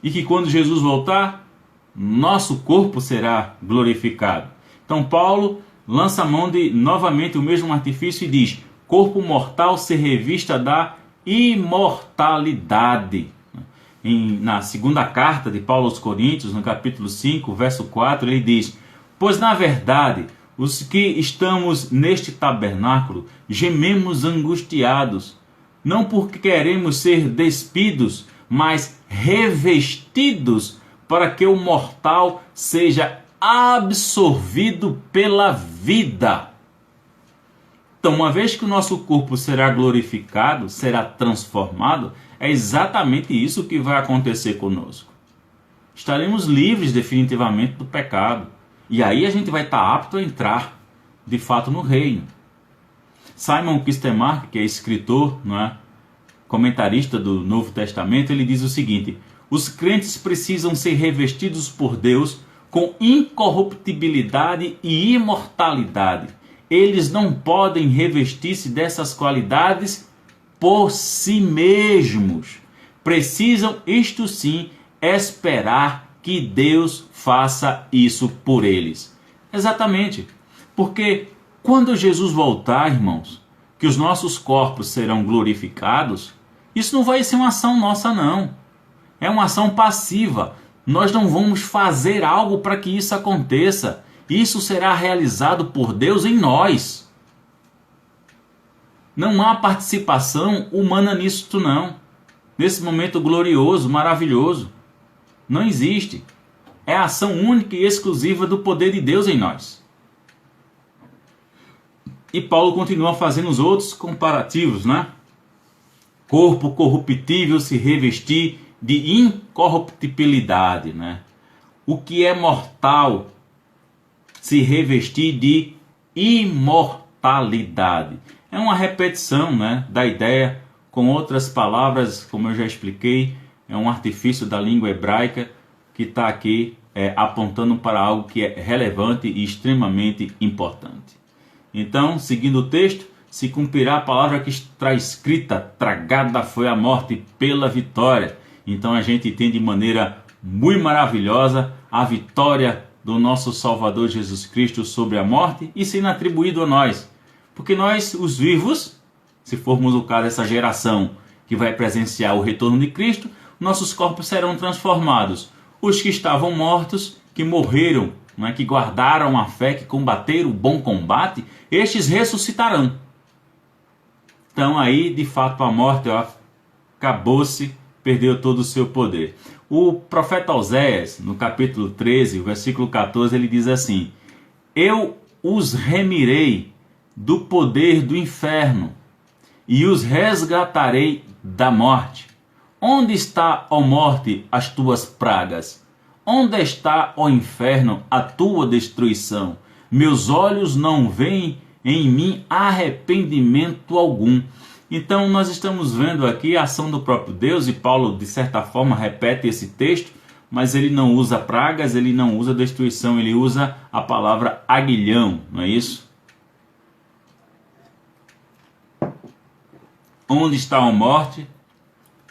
A: E que quando Jesus voltar, nosso corpo será glorificado. Então Paulo lança a mão de novamente o mesmo artifício e diz: corpo mortal se revista da imortalidade. Na segunda carta de Paulo aos Coríntios, no capítulo 5, verso 4, ele diz: pois na verdade, os que estamos neste tabernáculo gememos angustiados, não porque queremos ser despidos, mas revestidos, para que o mortal seja absorvido pela vida. Então, uma vez que o nosso corpo será glorificado, será transformado, é exatamente isso que vai acontecer conosco. Estaremos livres definitivamente do pecado. E aí a gente vai estar apto a entrar, de fato, no reino. Simon Kistemaker, que é escritor, não é? Comentarista do Novo Testamento, ele diz o seguinte: os crentes precisam ser revestidos por Deus com incorruptibilidade e imortalidade. Eles não podem revestir-se dessas qualidades por si mesmos. Precisam, isto sim, esperar que Deus faça isso por eles. Exatamente. Porque quando Jesus voltar, irmãos, que os nossos corpos serão glorificados, isso não vai ser uma ação nossa, não. É uma ação passiva. Nós não vamos fazer algo para que isso aconteça. Isso será realizado por Deus em nós. Não há participação humana nisso, não. Nesse momento glorioso, maravilhoso. Não existe. É a ação única e exclusiva do poder de Deus em nós. E Paulo continua fazendo os outros comparativos, né? Corpo corruptível se revestir de incorruptibilidade, né? O que é mortal se revestir de imortalidade. É uma repetição, né, da ideia, com outras palavras, como eu já expliquei, é um artifício da língua hebraica que está aqui apontando para algo que é relevante e extremamente importante. Então, seguindo o texto, se cumprirá a palavra que está escrita: tragada foi a morte pela vitória. Então a gente tem de maneira muito maravilhosa a vitória do nosso Salvador Jesus Cristo sobre a morte e sendo atribuído a nós. Porque nós, os vivos, se formos o caso dessa geração que vai presenciar o retorno de Cristo, nossos corpos serão transformados. Os que estavam mortos, que morreram, né, que guardaram a fé, que combateram o bom combate, estes ressuscitarão. Então aí, de fato, a morte acabou-se, perdeu todo o seu poder. O profeta Oséias, no capítulo 13, o versículo 14, ele diz assim: eu os remirei do poder do inferno e os resgatarei da morte. Onde está, ó morte, as tuas pragas? Onde está, ó inferno, a tua destruição? Meus olhos não veem em mim arrependimento algum. Então nós estamos vendo aqui a ação do próprio Deus, e Paulo de certa forma repete esse texto, mas ele não usa pragas, ele não usa destruição, ele usa a palavra aguilhão, não é isso? Onde está, ó morte,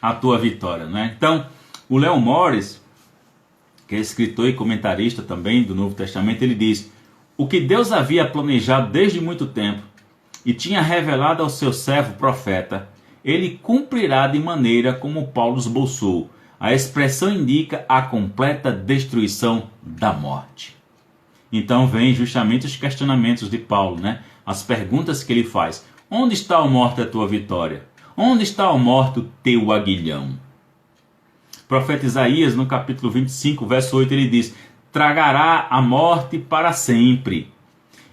A: a tua vitória, né? Então, o Leon Morris, que é escritor e comentarista também do Novo Testamento, ele diz: o que Deus havia planejado desde muito tempo e tinha revelado ao seu servo profeta, ele cumprirá de maneira como Paulo esboçou. A expressão indica a completa destruição da morte. Então vem justamente os questionamentos de Paulo, né? As perguntas que ele faz. Onde está, ó morte, a tua vitória? Onde está, ó morte, o teu aguilhão? O profeta Isaías, no capítulo 25, verso 8, ele diz: tragará a morte para sempre,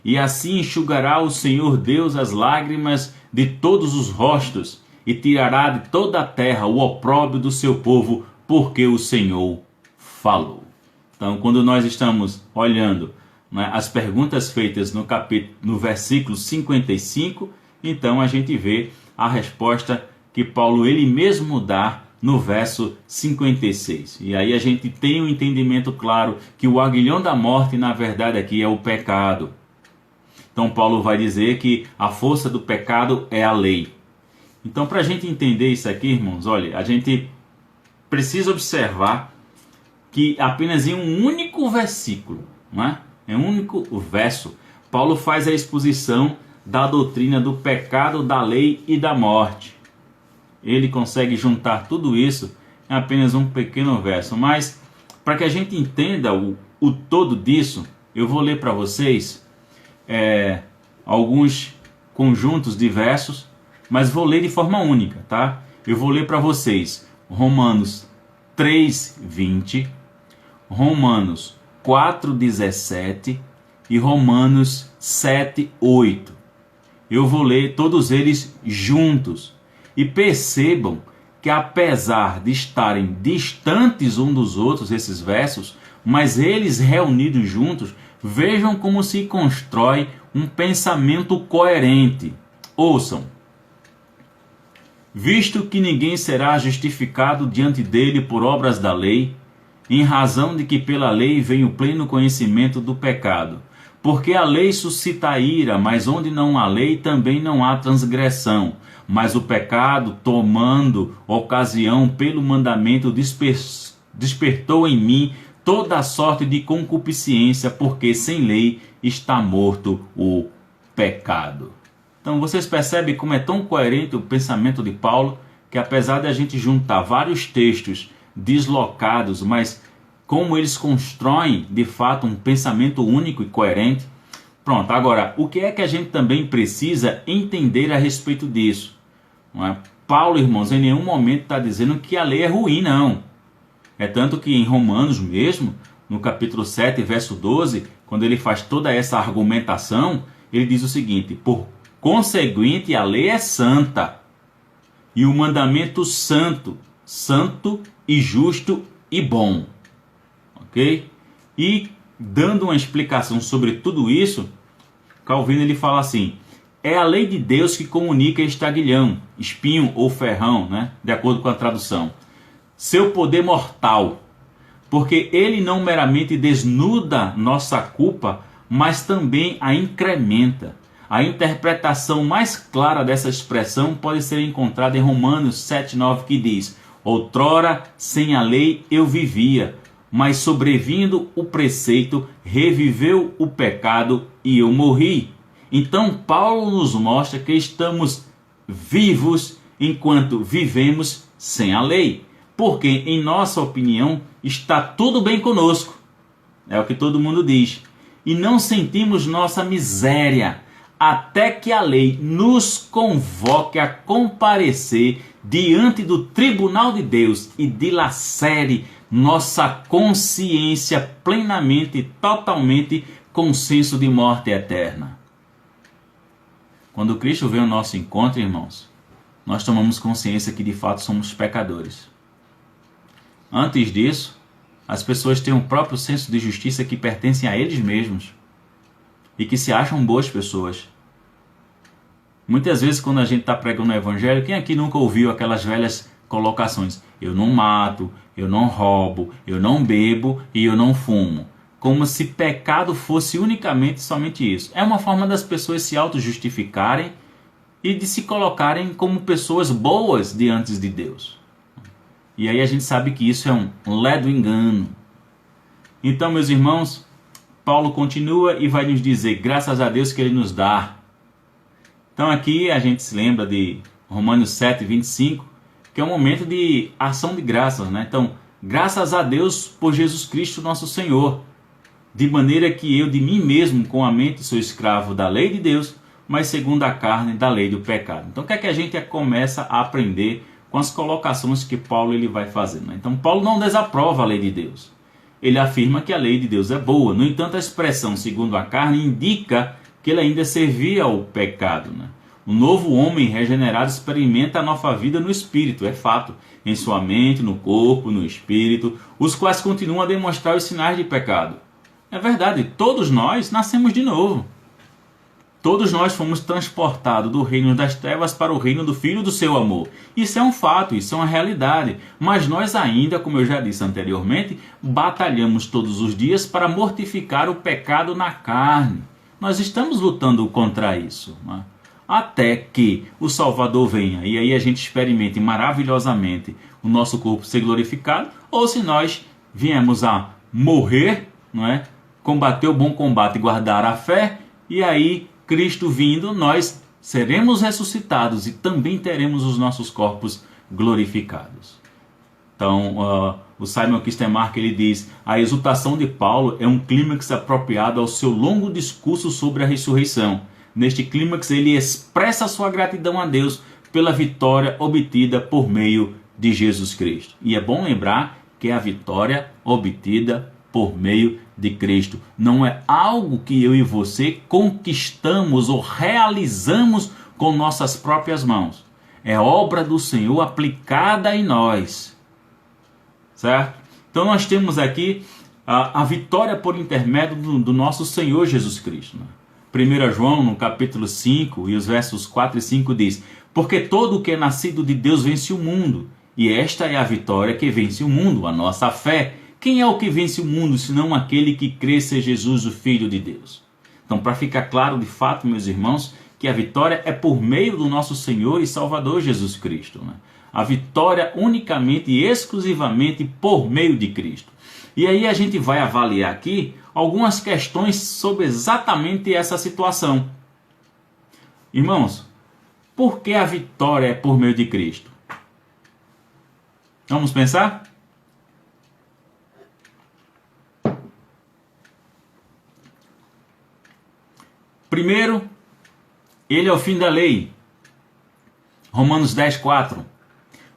A: e assim enxugará o Senhor Deus as lágrimas de todos os rostos, e tirará de toda a terra o opróbrio do seu povo, porque o Senhor falou. Então, quando nós estamos olhando, né, as perguntas feitas no versículo 55, então a gente vê a resposta que Paulo ele mesmo dá no verso 56. E aí a gente tem um entendimento claro que o aguilhão da morte, na verdade, aqui é o pecado. Então Paulo vai dizer que a força do pecado é a lei. Então, para a gente entender isso aqui, irmãos, olha, a gente precisa observar que apenas em um único versículo, né, em um único verso, Paulo faz a exposição da doutrina do pecado, da lei e da morte. Ele consegue juntar tudo isso em apenas um pequeno verso. Mas, para que a gente entenda o todo disso, eu vou ler para vocês alguns conjuntos de versos, mas vou ler de forma única, tá? Eu vou ler para vocês Romanos 3:20, Romanos 4:17 e Romanos 7:8. Eu vou ler todos eles juntos. E percebam que, apesar de estarem distantes um dos outros, esses versos, mas eles reunidos juntos, vejam como se constrói um pensamento coerente. Ouçam. Visto que ninguém será justificado diante dele por obras da lei, em razão de que pela lei vem o pleno conhecimento do pecado. Porque a lei suscita a ira, mas onde não há lei também não há transgressão. Mas o pecado, tomando ocasião pelo mandamento, despertou em mim toda a sorte de concupiscência, porque sem lei está morto o pecado. Então vocês percebem como é tão coerente o pensamento de Paulo, que apesar de a gente juntar vários textos deslocados, mas como eles constroem de fato um pensamento único e coerente. Pronto, agora, o que é que a gente também precisa entender a respeito disso? Não é? Paulo, irmãos, em nenhum momento está dizendo que a lei é ruim, não. É tanto que em Romanos mesmo, no capítulo 7, verso 12, quando ele faz toda essa argumentação, ele diz o seguinte: por conseguinte, a lei é santa, e o mandamento santo, santo e justo e bom. Ok? E dando uma explicação sobre tudo isso, Calvino ele fala assim: é a lei de Deus que comunica este aguilhão, espinho ou ferrão, né? De acordo com a tradução, seu poder mortal, porque ele não meramente desnuda nossa culpa, mas também a incrementa. A interpretação mais clara dessa expressão pode ser encontrada em Romanos 7:9, que diz: outrora sem a lei eu vivia, mas sobrevindo o preceito, reviveu o pecado e eu morri. Então Paulo nos mostra que estamos vivos enquanto vivemos sem a lei, porque em nossa opinião está tudo bem conosco, é o que todo mundo diz, e não sentimos nossa miséria, até que a lei nos convoque a comparecer diante do tribunal de Deus e dilacere nossa consciência plenamente e totalmente com senso de morte eterna. Quando Cristo vem ao nosso encontro, irmãos, nós tomamos consciência que de fato somos pecadores. Antes disso, as pessoas têm um próprio senso de justiça que pertencem a eles mesmos e que se acham boas pessoas. Muitas vezes, quando a gente está pregando o evangelho, quem aqui nunca ouviu aquelas velhas colocações? Eu não mato, eu não roubo, eu não bebo e eu não fumo. Como se pecado fosse unicamente somente isso. É uma forma das pessoas se auto-justificarem e de se colocarem como pessoas boas diante de Deus. E aí a gente sabe que isso é um ledo engano. Então, meus irmãos, Paulo continua e vai nos dizer, graças a Deus que Ele nos dá. Então aqui a gente se lembra de Romanos 7, 25, que é um momento de ação de graças, né? Então, graças a Deus por Jesus Cristo nosso Senhor, de maneira que eu de mim mesmo com a mente sou escravo da lei de Deus, mas segundo a carne da lei do pecado. Então o que é que a gente começa a aprender com as colocações que Paulo ele vai fazendo, né? Então Paulo não desaprova a lei de Deus. Ele afirma que a lei de Deus é boa. No entanto, a expressão segundo a carne indica que ele ainda servia ao pecado, né? O novo homem regenerado experimenta a nova vida no espírito, é fato, em sua mente, no corpo, no espírito, os quais continuam a demonstrar os sinais de pecado. É verdade, todos nós nascemos de novo. Todos nós fomos transportados do reino das trevas para o reino do Filho do seu amor. Isso é um fato, isso é uma realidade. Mas nós ainda, como eu já disse anteriormente, batalhamos todos os dias para mortificar o pecado na carne. Nós estamos lutando contra isso, né? Até que o Salvador venha e aí a gente experimente maravilhosamente o nosso corpo ser glorificado, ou se nós viemos a morrer, não é? Combater o bom combate e guardar a fé, e aí Cristo vindo, nós seremos ressuscitados e também teremos os nossos corpos glorificados. Então, o Simon Kistemaker ele diz, a exultação de Paulo é um clímax apropriado ao seu longo discurso sobre a ressurreição. Neste clímax ele expressa sua gratidão a Deus pela vitória obtida por meio de Jesus Cristo. E é bom lembrar que é a vitória obtida por meio de Cristo. Não é algo que eu e você conquistamos ou realizamos com nossas próprias mãos. É obra do Senhor aplicada em nós. Certo? Então nós temos aqui a vitória por intermédio do nosso Senhor Jesus Cristo. 1 João, no capítulo 5, e os versos 4 e 5 diz, porque todo o que é nascido de Deus vence o mundo, e esta é a vitória que vence o mundo, a nossa fé. Quem é o que vence o mundo, senão aquele que crê ser Jesus, o Filho de Deus? Então, para ficar claro de fato, meus irmãos, que a vitória é por meio do nosso Senhor e Salvador Jesus Cristo, né? A vitória unicamente e exclusivamente por meio de Cristo. E aí a gente vai avaliar aqui algumas questões sobre exatamente essa situação. Irmãos, por que a vitória é por meio de Cristo? Vamos pensar? Primeiro, ele é o fim da lei. Romanos 10, 4.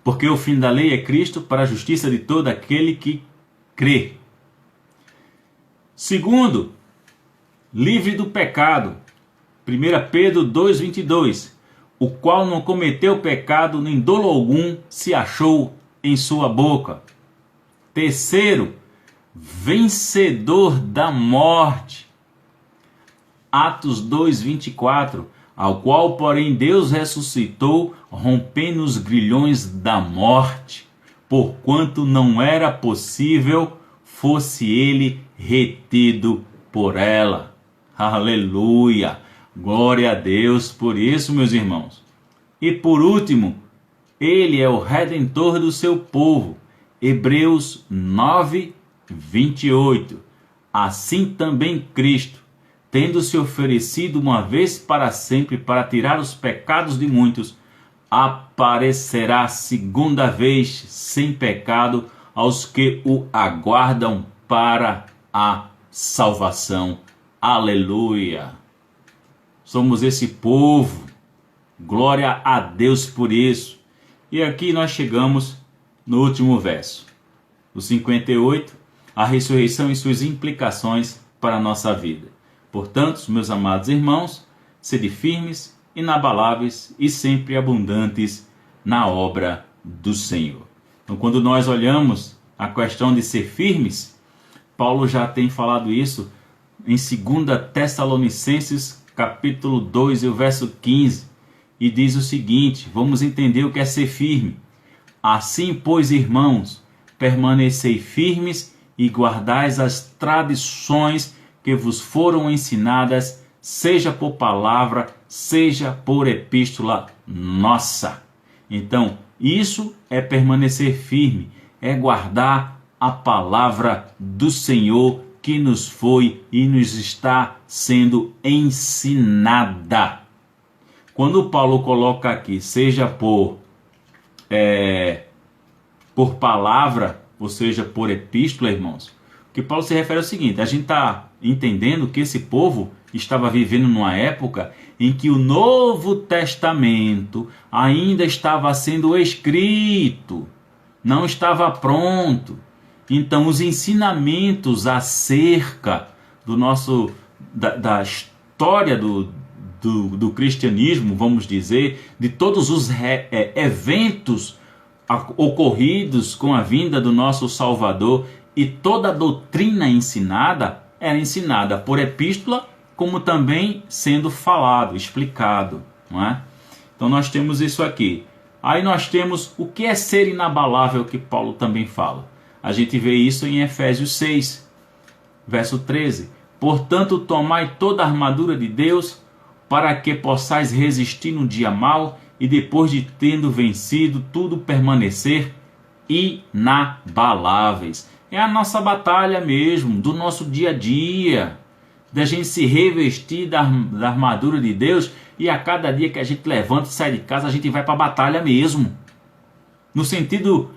A: Porque o fim da lei é Cristo para a justiça de todo aquele que crê. Segundo, livre do pecado. 1 Pedro 2, 22. O qual não cometeu pecado, nem dolo algum se achou em sua boca. Terceiro, vencedor da morte. Atos 2, 24, ao qual, porém, Deus ressuscitou, rompendo os grilhões da morte, porquanto não era possível fosse ele retido por ela. Aleluia! Glória a Deus por isso, meus irmãos. E por último, ele é o redentor do seu povo. Hebreus 9, 28. Assim também Cristo, tendo se oferecido uma vez para sempre para tirar os pecados de muitos, aparecerá segunda vez sem pecado aos que o aguardam para a salvação. Aleluia! Somos esse povo. Glória a Deus por isso. E aqui nós chegamos no último verso, o 58, a ressurreição e suas implicações para a nossa vida. Portanto, meus amados irmãos, sede firmes, inabaláveis e sempre abundantes na obra do Senhor. Então, quando nós olhamos a questão de ser firmes, Paulo já tem falado isso em 2 Tessalonicenses, capítulo 2, e o verso 15, e diz o seguinte: vamos entender o que é ser firme. Assim, pois, irmãos, permanecei firmes e guardais as tradições que vos foram ensinadas, seja por palavra, seja por epístola nossa. Então, isso é permanecer firme, é guardar a palavra do Senhor que nos foi e nos está sendo ensinada. Quando Paulo coloca aqui, seja por palavra, ou seja, por epístola, irmãos, o que Paulo se refere é o seguinte: a gente está entendendo que esse povo estava vivendo numa época em que o Novo Testamento ainda estava sendo escrito, não estava pronto. Então, os ensinamentos acerca da história do cristianismo, vamos dizer, de todos os eventos ocorridos com a vinda do nosso Salvador e toda a doutrina ensinada, era ensinada por epístola, como também sendo falado, explicado, não é? Então nós temos isso aqui. Aí nós temos o que é ser inabalável, que Paulo também fala. A gente vê isso em Efésios 6, verso 13. Portanto, tomai toda a armadura de Deus, para que possais resistir no dia mau, e depois de tendo vencido tudo, permanecer inabaláveis. É a nossa batalha mesmo, do nosso dia a dia, da gente se revestir da armadura de Deus, e a cada dia que a gente levanta e sai de casa, a gente vai para a batalha mesmo. No sentido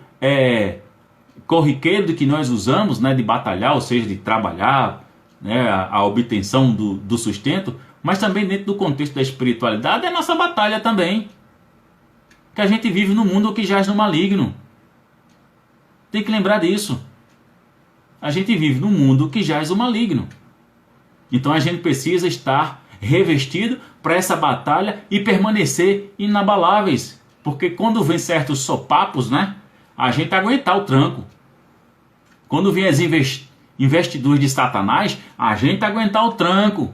A: corriqueiro que nós usamos, né, de batalhar, ou seja, de trabalhar, né, a obtenção do sustento, mas também dentro do contexto da espiritualidade é nossa batalha também. Que a gente vive no mundo que jaz no maligno. Tem que lembrar disso. A gente vive num mundo que jaz no maligno. Então a gente precisa estar revestido para essa batalha e permanecer inabaláveis. Porque quando vem certos sopapos, né, a gente aguentar o tranco. Quando vem as investiduras de Satanás, a gente aguentar o tranco.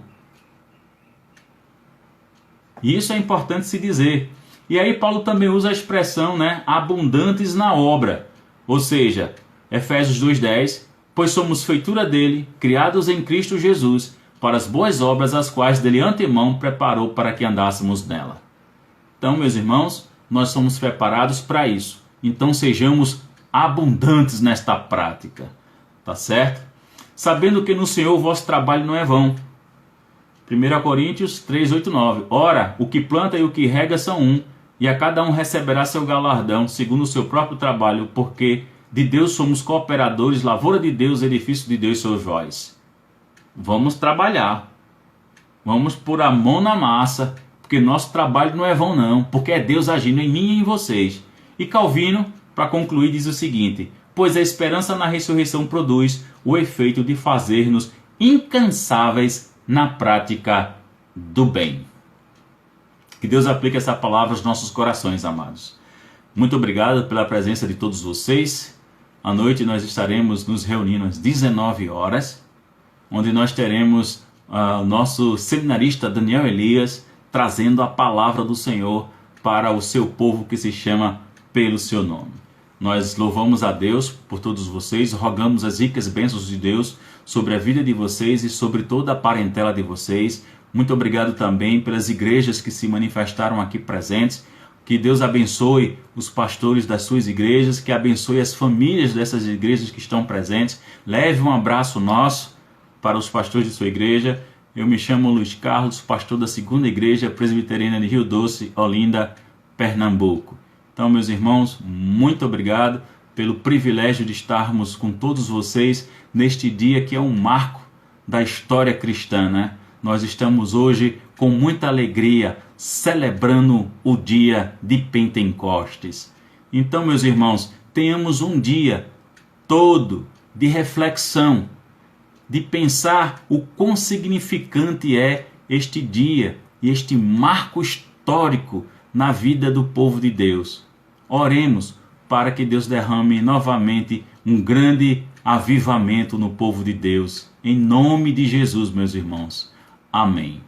A: Isso é importante se dizer. E aí Paulo também usa a expressão, né, abundantes na obra. Ou seja, Efésios 2:10, pois somos feitura dele, criados em Cristo Jesus, para as boas obras, as quais dele antemão preparou para que andássemos nela. Então, meus irmãos, nós somos preparados para isso. Então sejamos abundantes nesta prática. Tá certo? Sabendo que no Senhor o vosso trabalho não é vão. 1 Coríntios 3:8-9. Ora, o que planta e o que rega são um, e a cada um receberá seu galardão, segundo o seu próprio trabalho, porque de Deus somos cooperadores, lavoura de Deus, edifício de Deus sois vós. Vamos trabalhar. Vamos pôr a mão na massa, porque nosso trabalho não é vão não, porque é Deus agindo em mim e em vocês. E Calvino, para concluir, diz o seguinte: pois a esperança na ressurreição produz o efeito de fazer-nos incansáveis na prática do bem. Que Deus aplique essa palavra aos nossos corações, amados. Muito obrigado pela presença de todos vocês. À noite nós estaremos nos reunindo às 19 horas, onde nós teremos o nosso seminarista Daniel Elias trazendo a palavra do Senhor para o seu povo que se chama pelo seu nome. Nós louvamos a Deus por todos vocês, rogamos as ricas bênçãos de Deus sobre a vida de vocês e sobre toda a parentela de vocês. Muito obrigado também pelas igrejas que se manifestaram aqui presentes. Que Deus abençoe os pastores das suas igrejas, que abençoe as famílias dessas igrejas que estão presentes. Leve um abraço nosso para os pastores de sua igreja. Eu me chamo Luiz Carlos, pastor da 2ª Igreja Presbiteriana de Rio Doce, Olinda, Pernambuco. Então, meus irmãos, muito obrigado pelo privilégio de estarmos com todos vocês neste dia que é um marco da história cristã, né? Nós estamos hoje com muita alegria celebrando o dia de Pentecostes. Então, meus irmãos, tenhamos um dia todo de reflexão, de pensar o quão significante é este dia e este marco histórico na vida do povo de Deus. Oremos para que Deus derrame novamente um grande avivamento no povo de Deus. Em nome de Jesus, meus irmãos. Amém.